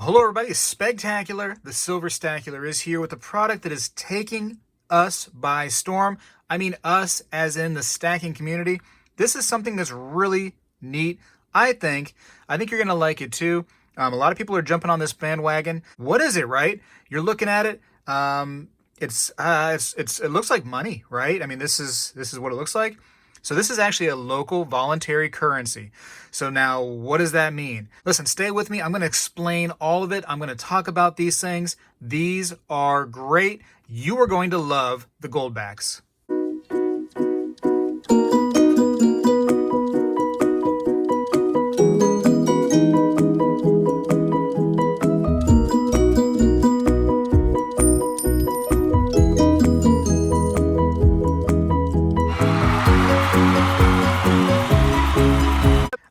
Hello everybody, Spegtacular, the Silver Stacular is here with a product that is taking us by storm. I mean us as in the stacking community. This is something that's really neat. I think you're gonna like it too. A lot of people are jumping on this bandwagon. What is it, right? You're looking at it. It looks like money, right? I mean, this is what it looks like. So this is actually a local voluntary currency. So now what does that mean? Listen, stay with me. I'm going to explain all of it. I'm going to talk about these things. These are great. You are going to love the Goldbacks.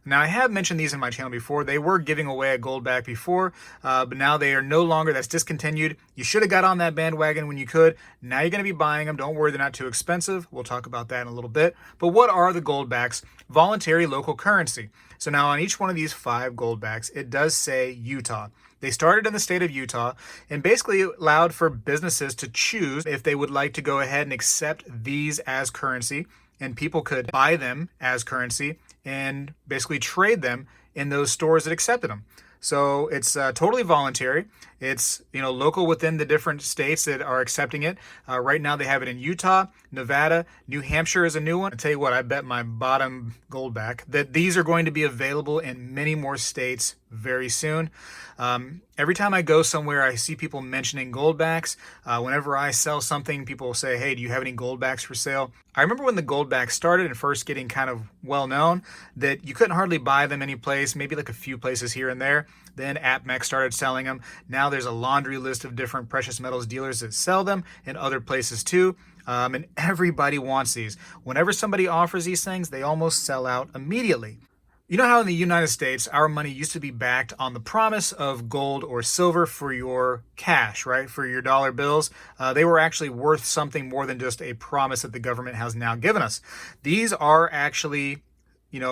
Now, I have mentioned these in my channel before. They were giving away a Goldback before, but now they are no longer. That's discontinued. You should have got on that bandwagon when you could. Now you're going to be buying them. Don't worry, they're not too expensive. We'll talk about that in a little bit. But what are the Goldbacks? Voluntary local currency. So now on each one of these 5 Goldbacks, it does say Utah. They started in the state of Utah and basically allowed for businesses to choose if they would like to go ahead and accept these as currency, and people could buy them as currency and basically trade them in those stores that accepted them. So it's totally voluntary. It's local within the different states that are accepting it. Right now they have it in Utah, Nevada, New Hampshire is a new one. I tell you what, I bet my bottom Goldback that these are going to be available in many more states very soon. Every time I go somewhere, I see people mentioning Goldbacks. Whenever I sell something, people will say, hey, do you have any Goldbacks for sale? I remember when the Goldbacks started and first getting kind of well known that you couldn't hardly buy them any place, maybe like a few places here and there. Then APMEX started selling them. Now there's a laundry list of different precious metals dealers that sell them and other places too. And everybody wants these. Whenever somebody offers these things, they almost sell out immediately. You know how in the United States, our money used to be backed on the promise of gold or silver for your cash, right? For your dollar bills. They were actually worth something more than just a promise that the government has now given us. These are actually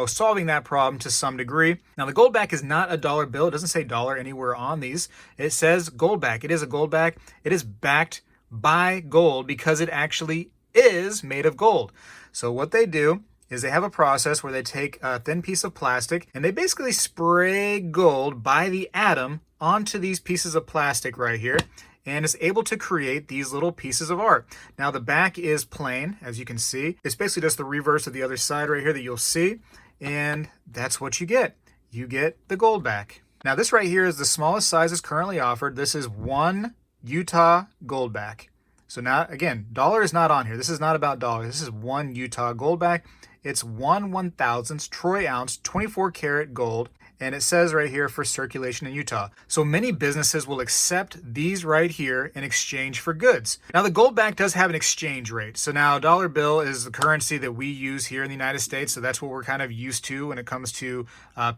solving that problem to some degree. Now, the Goldback is not a dollar bill. It doesn't say dollar anywhere on these. It says Goldback. It is a Goldback. It is backed by gold because it actually is made of gold. So what they do is they have a process where they take a thin piece of plastic and they basically spray gold by the atom onto these pieces of plastic right here, and it's able to create these little pieces of art. Now the back is plain, as you can see. It's basically just the reverse of the other side right here that you'll see, and that's what you get. You get the Goldback. Now this right here is the smallest size is currently offered. This is 1 Utah Goldback. So now, again, dollar is not on here. This is not about dollars. This is 1 Utah Goldback. It's 1/1000th troy ounce, 24 karat gold. And it says right here for circulation in Utah. So many businesses will accept these right here in exchange for goods. Now the Goldback does have an exchange rate. So now a dollar bill is the currency that we use here in the United States. So that's what we're kind of used to when it comes to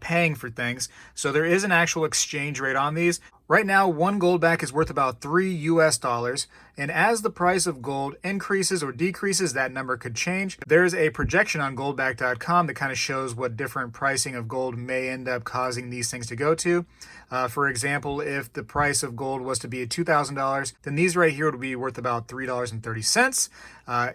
paying for things. So there is an actual exchange rate on these. Right now, 1 Goldback is worth about $3 US, and as the price of gold increases or decreases, that number could change. There's a projection on Goldback.com that kind of shows what different pricing of gold may end up causing these things to go to. For example, if the price of gold was to be $2,000, then these right here would be worth about $3.30.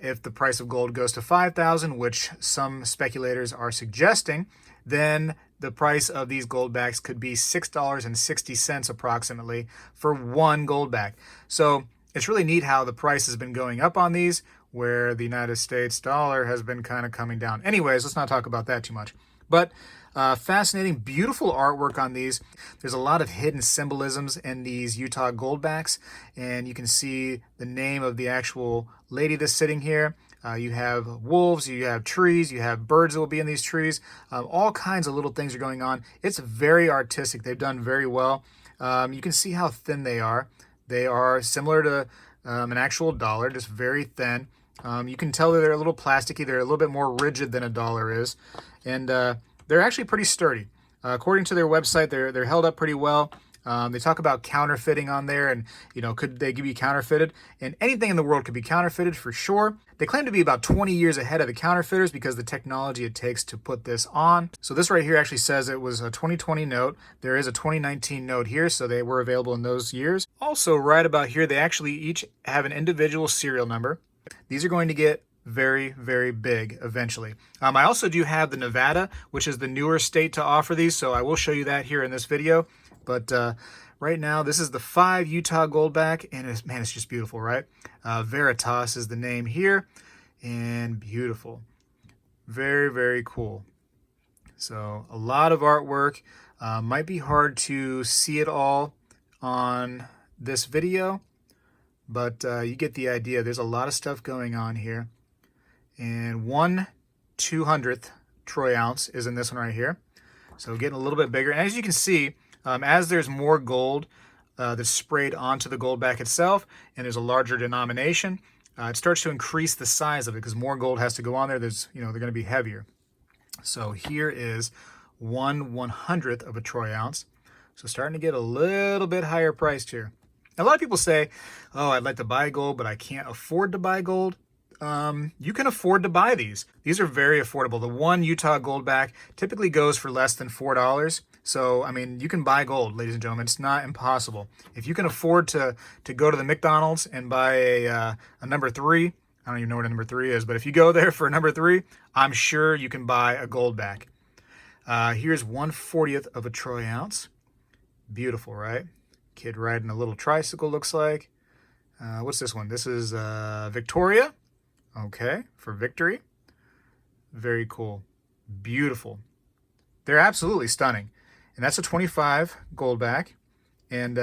If the price of gold goes to $5,000, which some speculators are suggesting, then the price of these Goldbacks could be $6.60 approximately for 1 Goldback. So it's really neat how the price has been going up on these, where the United States dollar has been kind of coming down. Anyways, let's not talk about that too much. But fascinating, beautiful artwork on these. There's a lot of hidden symbolisms in these Utah Goldbacks, and you can see the name of the actual lady that's sitting here. You have wolves, you have trees, you have birds that will be in these trees. All kinds of little things are going on. It's very artistic. They've done very well. You can see how thin they are. They are similar to an actual dollar, just very thin. You can tell that they're a little plasticky. They're a little bit more rigid than a dollar is. And they're actually pretty sturdy. According to their website, they're held up pretty well. They talk about counterfeiting on there, and could they be counterfeited? And anything in the world could be counterfeited for sure. They claim to be about 20 years ahead of the counterfeiters because the technology it takes to put this on. So this right here actually says it was a 2020 note. There is a 2019 note here, so they were available in those years. Also, right about here, they actually each have an individual serial number. These are going to get very, very big eventually. I also do have the Nevada, which is the newer state to offer these, so I will show you that here in this video. But right now, this is the 5 Utah Goldback, and it's just beautiful, right? Veritas is the name here, and beautiful. Very, very cool. So a lot of artwork. Might be hard to see it all on this video, but you get the idea. There's a lot of stuff going on here. And 1/200th troy ounce is in this one right here. So getting a little bit bigger. And as you can see, as there's more gold that's sprayed onto the Goldback itself, and there's a larger denomination, it starts to increase the size of it because more gold has to go on there. They're going to be heavier. So here is 1/100th of a troy ounce. So starting to get a little bit higher priced here. A lot of people say, oh, I'd like to buy gold, but I can't afford to buy gold. You can afford to buy these. These are very affordable. The 1 Utah Goldback typically goes for less than $4. So, I mean, you can buy gold, ladies and gentlemen. It's not impossible. If you can afford to go to the McDonald's and buy a number 3, I don't even know what a number 3 is, but if you go there for a number 3, I'm sure you can buy a Goldback. Here's 1/40th of a troy ounce. Beautiful, right? Kid riding a little tricycle, looks like. What's this one? This is Victoria. Okay, for victory. Very cool. Beautiful. They're absolutely stunning. And that's a 25 Goldback. And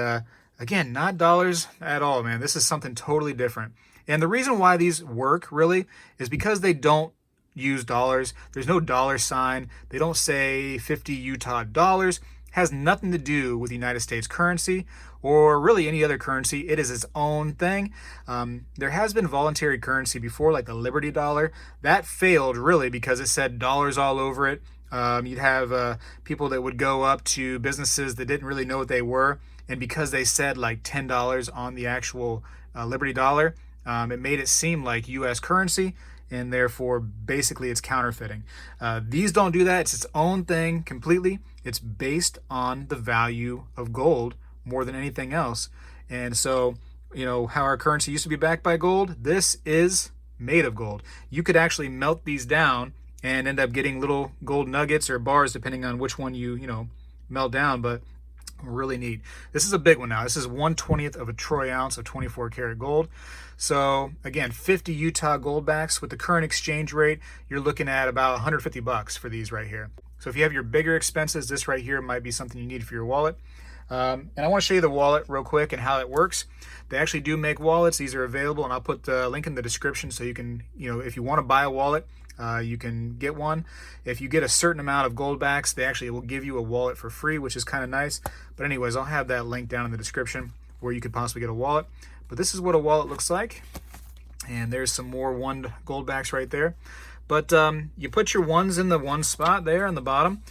again, not dollars at all, man. This is something totally different. And the reason why these work, really, is because they don't use dollars. There's no dollar sign. They don't say 50 Utah dollars. Has nothing to do with the United States currency or really any other currency. It is its own thing. There has been voluntary currency before, like the Liberty dollar. That failed really because it said dollars all over it. You'd have people that would go up to businesses that didn't really know what they were, and because they said like $10 on the actual Liberty dollar, it made it seem like U.S. currency, and therefore basically it's counterfeiting. These don't do that. It's its own thing completely. It's based on the value of gold more than anything else. And so, how our currency used to be backed by gold, this is made of gold. You could actually melt these down and end up getting little gold nuggets or bars depending on which one you melt down, but really neat. This is a big one now. This is 1/20th of a troy ounce of 24 karat gold. So again, 50 Utah Goldbacks. With the current exchange rate, you're looking at about $150 for these right here. So if you have your bigger expenses, this right here might be something you need for your wallet. And I want to show you the wallet real quick and how it works. They actually do make wallets. These are available, and I'll put the link in the description so you can, if you want to buy a wallet, you can get one. If you get a certain amount of Goldbacks, they actually will give you a wallet for free, which is kind of nice. But anyways, I'll have that link down in the description where you could possibly get a wallet. But this is what a wallet looks like. And there's some more 1 Goldbacks right there. But you put your ones in the one spot there on the bottom,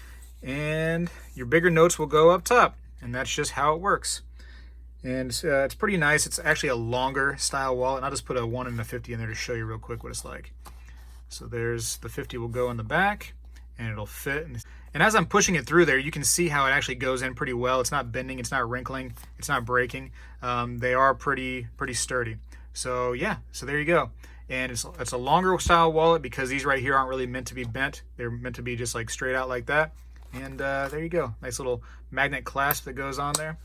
and your bigger notes will go up top. And that's just how it works. And it's pretty nice. It's actually a longer style wallet. And I'll just put a 1 and a 50 in there to show you real quick what it's like. So there's the 50 will go in the back, and it'll fit. And as I'm pushing it through there, you can see how it actually goes in pretty well. It's not bending, it's not wrinkling, it's not breaking. They are pretty sturdy. So yeah, so there you go. And it's a longer style wallet because these right here aren't really meant to be bent. They're meant to be just like straight out like that. And there you go. Nice little magnet clasp that goes on there.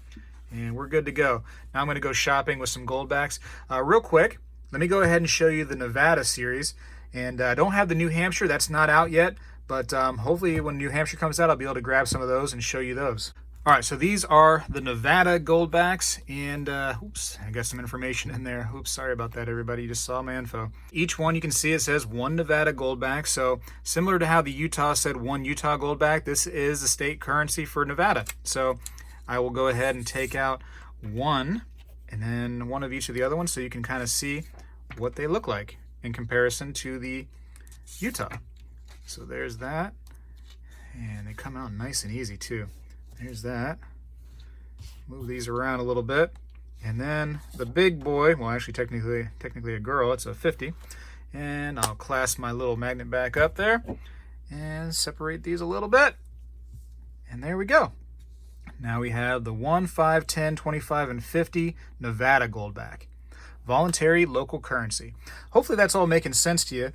And we're good to go. Now I'm going to go shopping with some Goldbacks. Real quick, let me go ahead and show you the Nevada series. And I don't have the New Hampshire. That's not out yet. But hopefully when New Hampshire comes out, I'll be able to grab some of those and show you those. All right, so these are the Nevada Goldbacks, and oops, I got some information in there. Oops, sorry about that, everybody. You just saw my info. Each one, you can see it says 1 Nevada Goldback. So similar to how the Utah said 1 Utah Goldback, this is the state currency for Nevada. So I will go ahead and take out 1 and then 1 of each of the other ones so you can kind of see what they look like in comparison to the Utah. So there's that, and they come out nice and easy too. There's that, Move these around a little bit. And then the big boy, well, actually technically a girl, it's a 50. And I'll clasp my little magnet back up there and separate these a little bit. And there we go. Now we have the 1, 5, 10, 25, and 50 Nevada Goldback. Voluntary local currency. Hopefully that's all making sense to you.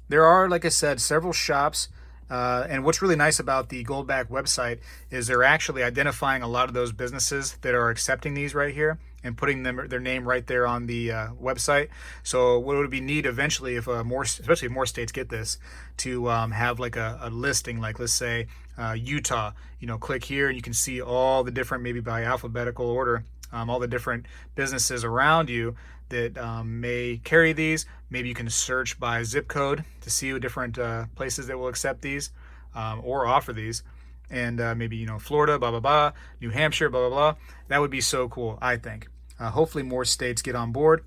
There are, like I said, several shops. And what's really nice about the Goldback website is they're actually identifying a lot of those businesses that are accepting these right here and putting their name right there on the website. So what would be neat eventually, if especially if more states get this, to have like a listing, like let's say Utah. Click here and you can see all the different, maybe by alphabetical order, all the different businesses around you that may carry these. Maybe you can search by zip code to see different places that will accept these or offer these. And maybe, Florida, blah, blah, blah, New Hampshire, blah, blah, blah. That would be so cool, I think. Hopefully more states get on board.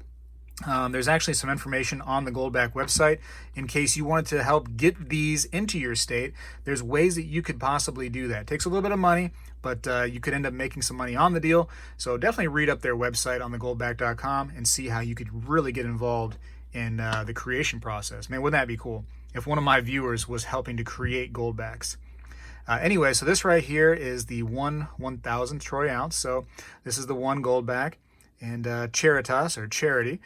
There's actually some information on the Goldback website in case you wanted to help get these into your state. There's ways that you could possibly do that. It takes a little bit of money, but you could end up making some money on the deal. So definitely read up their website on thegoldback.com and see how you could really get involved in the creation process. Man, wouldn't that be cool if one of my viewers was helping to create Goldbacks? Anyway, so this right here is the 1/1000th troy ounce. So this is the 1 Goldback, and Charitas, or charity.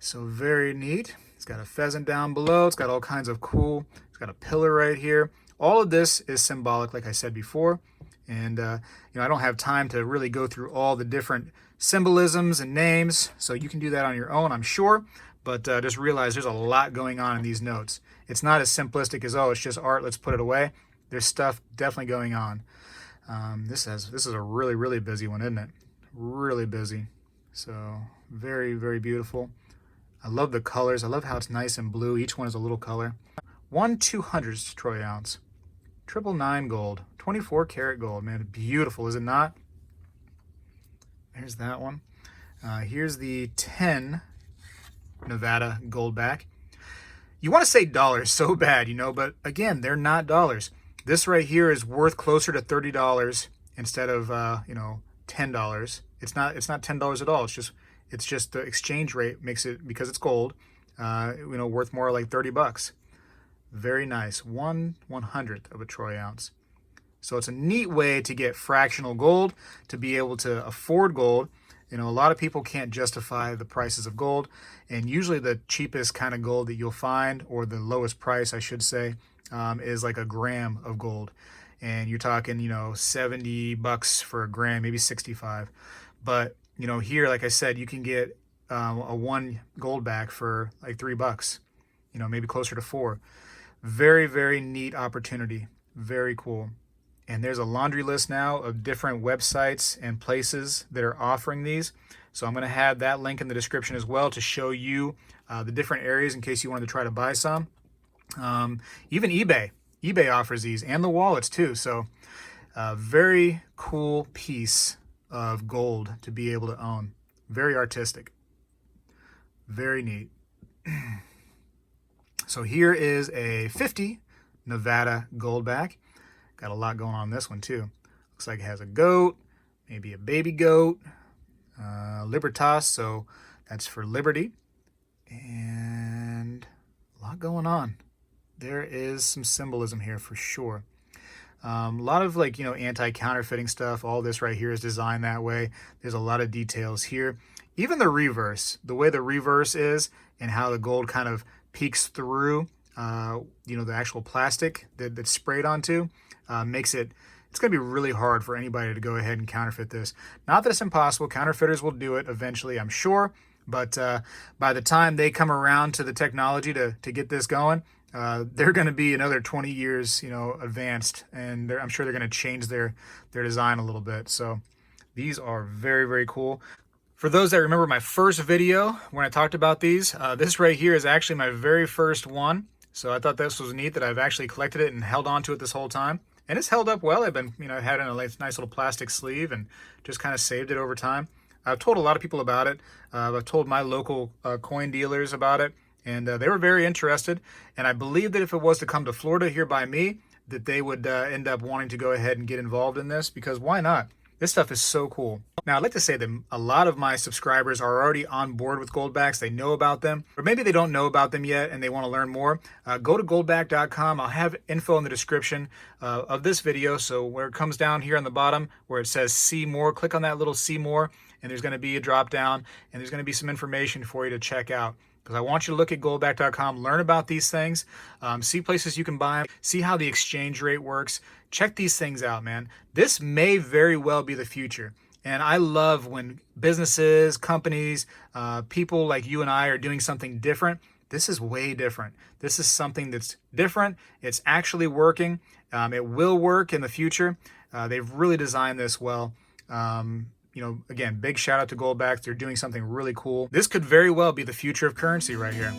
So very neat. It's got a pheasant down below. It's got all kinds of cool, it's got a pillar right here. All of this is symbolic, like I said before. And I don't have time to really go through all the different symbolisms and names, so you can do that on your own, I'm sure. But just realize there's a lot going on in these notes. It's not as simplistic as, oh, it's just art, let's put it away. There's stuff definitely going on. This is a really, really busy one, isn't it? Really busy. So very, very beautiful. I love the colors. I love how it's nice and blue. Each one is a little color. 1/200th troy ounce. 999 gold. 24 karat gold. Man, beautiful, is it not? There's that one. Here's the 10 Nevada Goldback. You want to say dollars so bad, but again, they're not dollars. This right here is worth closer to $30 instead of $10. It's not $10 at all. It's just the exchange rate makes it, because it's gold, worth more like $30. Very nice. 1/100th of a troy ounce. So it's a neat way to get fractional gold, to be able to afford gold. A lot of people can't justify the prices of gold, and usually the cheapest kind of gold that you'll find, or the lowest price, I should say, is like a gram of gold. And you're talking, $70 for a gram, maybe 65. But, here, like I said, you can get a 1 Goldback for like $3, maybe closer to 4. Very, very neat opportunity. Very cool. And there's a laundry list now of different websites and places that are offering these. So I'm going to have that link in the description as well to show you the different areas in case you wanted to try to buy some. Even eBay. eBay offers these, and the wallets too. So very cool piece of gold to be able to own. Very artistic. Very neat. So here is a 50 Nevada Goldback. Got a lot going on this one too. Looks like it has a goat, maybe a baby goat, Libertas, so that's for liberty, and a lot going on. There is some symbolism here for sure. A lot of anti-counterfeiting stuff. All this right here is designed that way. There's a lot of details here. Even the reverse, the way the reverse is and how the gold kind of peeks through, the actual plastic that's sprayed onto, makes it's going to be really hard for anybody to go ahead and counterfeit this. Not that it's impossible. Counterfeiters will do it eventually, I'm sure. But by the time they come around to the technology to get this going, they're going to be another 20 years, advanced, and I'm sure they're going to change their design a little bit. So these are very, very cool. For those that remember my first video when I talked about these, this right here is actually my very first one. So I thought this was neat that I've actually collected it and held on to it this whole time. And it's held up well. I've been, had it in a nice little plastic sleeve and just kind of saved it over time. I've told a lot of people about it. I've told my local coin dealers about it, and they were very interested. And I believe that if it was to come to Florida here by me, that they would end up wanting to go ahead and get involved in this, because why not? This stuff is so cool. Now, I'd like to say that a lot of my subscribers are already on board with Goldbacks. They know about them, or maybe they don't know about them yet and they want to learn more. Go to goldback.com. I'll have info in the description of this video. So where it comes down here on the bottom where it says see more, click on that little see more, and there's going to be a drop down and there's going to be some information for you to check out. Because I want you to look at goldback.com, learn about these things, see places you can buy them, see how the exchange rate works. Check these things out, man. This may very well be the future. And I love when businesses, companies, people like you and I are doing something different. This is way different. This is something that's different. It's actually working. It will work in the future. They've really designed this well. You know, again, big shout out to Goldbacks. They're doing something really cool. This could very well be the future of currency right here.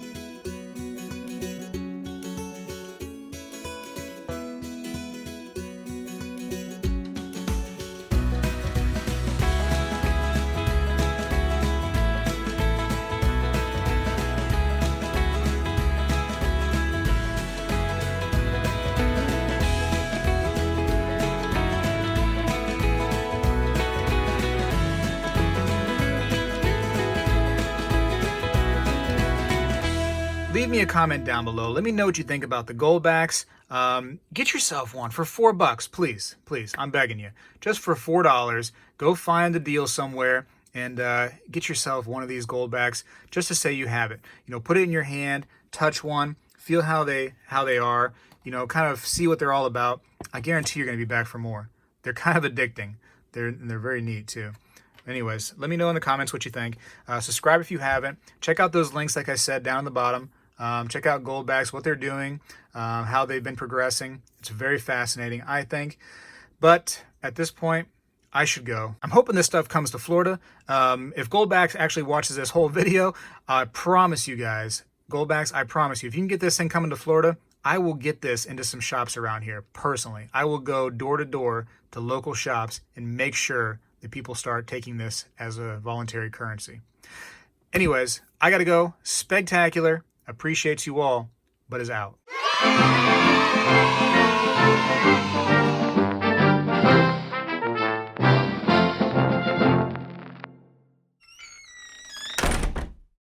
Leave me a comment down below. Let me know what you think about the Goldbacks. Get yourself one for $4, please. Please, I'm begging you. Just for $4, go find a deal somewhere and get yourself one of these Goldbacks just to say you have it. You know, put it in your hand, touch one, feel how they are, you know, kind of see what they're all about. I guarantee you're going to be back for more. They're kind of addicting. They're very neat too. Anyways, let me know in the comments what you think. Subscribe if you haven't. Check out those links, like I said, down in the bottom. Check out Goldbacks, what they're doing, how they've been progressing. It's very fascinating, I think. But at this point, I should go. I'm hoping this stuff comes to Florida. If Goldbacks actually watches this whole video, I promise you guys, Goldbacks, I promise you, if you can get this thing coming to Florida, I will get this into some shops around here, personally. I will go door to door to local shops and make sure that people start taking this as a voluntary currency. Anyways, I gotta go. Spegtacular. Appreciates you all, but is out.